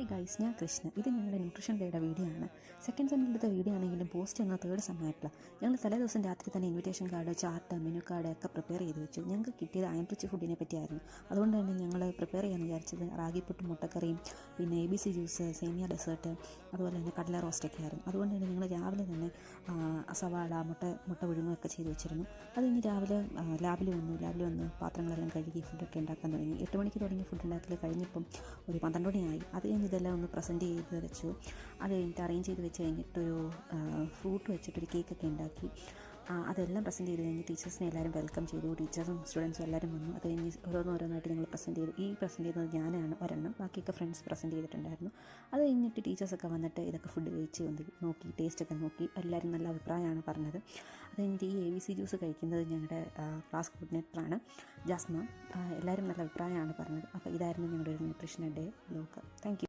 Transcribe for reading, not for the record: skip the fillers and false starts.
Hi guys, ഞാൻ കൃഷ്ണ. ഇത് ഞങ്ങളുടെ ന്യൂട്രീഷൻ ഡേയുടെ വീഡിയോ ആണ്. സെക്കൻഡ് സെമ്മിലത്തെ വീഡിയോ ആണെങ്കിലും പോസ്റ്റ് എന്ന തേർഡ് സെമ്മായിട്ടുള്ള ഞങ്ങൾ തലേ ദിവസം രാത്രി തന്നെ invitation card, chart, menu card ഒക്കെ പ്രിപ്പയർ ചെയ്ത് വെച്ചു. ഞങ്ങൾക്ക് കിട്ടിയത് അയൺ റിച്ച് ഫുഡിനെ പറ്റിയായിരുന്നു. അതുകൊണ്ട് തന്നെ ഞങ്ങൾ പ്രിപ്പയർ ചെയ്യാൻ വിചാരിച്ചത് റാഗിപ്പുട്ടും മുട്ടക്കറിയും, പിന്നെ ABC ജ്യൂസ്, സേമിയ ഡെസേർട്ട്, അതുപോലെ തന്നെ കടല റോസ്റ്റൊക്കെ ആയിരുന്നു. അതുകൊണ്ട് തന്നെ ഞങ്ങൾ രാവിലെ തന്നെ സവാള, മുട്ട പുഴുങ്ങുകയൊക്കെ ചെയ്ത് വെച്ചിരുന്നു. അത് കഴിഞ്ഞ് രാവിലെ ലാബിൽ വന്ന് പാത്രങ്ങളെല്ലാം കഴുകി ഫുഡൊക്കെ ഉണ്ടാക്കാൻ തുടങ്ങി. 8 മണിക്ക് തുടങ്ങി ഫുഡ് ഉണ്ടാക്കൽ കഴിഞ്ഞപ്പം ഒരു 12 മണിയായി. അത് കഴിഞ്ഞ് ഇതെല്ലാം ഒന്ന് പ്രസൻറ്റ് ചെയ്ത് വെച്ചു. അത് കഴിഞ്ഞിട്ട് അറേഞ്ച് ചെയ്ത് വെച്ച് കഴിഞ്ഞിട്ടൊരു ഫ്രൂട്ട് വെച്ചിട്ടൊരു കേക്കൊക്കെ ഉണ്ടാക്കി. അതെല്ലാം പ്രസൻറ്റ് ചെയ്ത് കഴിഞ്ഞ് ടീച്ചേഴ്സിനെ എല്ലാവരും വെൽക്കം ചെയ്തു. ടീച്ചേഴ്സും സ്റ്റുഡൻസും എല്ലാവരും വന്നു. അത് കഴിഞ്ഞ് ഓരോന്നായിട്ട് ഞങ്ങൾ പ്രസൻറ്റ് ചെയ്തു. പ്രസൻറ്റ് ചെയ്തത് ഞാനാണ് ഒരെണ്ണം, ബാക്കിയൊക്കെ ഫ്രണ്ട്സ് പ്രസൻറ്റ് ചെയ്തിട്ടുണ്ടായിരുന്നു. അത് കഴിഞ്ഞിട്ട് ടീച്ചേഴ്സൊക്കെ വന്നിട്ട് ഇതൊക്കെ ഫുഡ് കഴിച്ച് നോക്കി, ടേസ്റ്റൊക്കെ നോക്കി. എല്ലാവരും നല്ല അഭിപ്രായമാണ് പറഞ്ഞത്. അത് കഴിഞ്ഞിട്ട് ഈ ABC ജ്യൂസ് കഴിക്കുന്നത് ഞങ്ങളുടെ ക്ലാസ് കോർഡിനേറ്ററാണ്, ജാസ്മ. എല്ലാവരും നല്ല അഭിപ്രായമാണ് പറഞ്ഞത്. അപ്പോൾ ഇതായിരുന്നു ഞങ്ങളുടെ ഒരു nutrition day vlog. Thank you.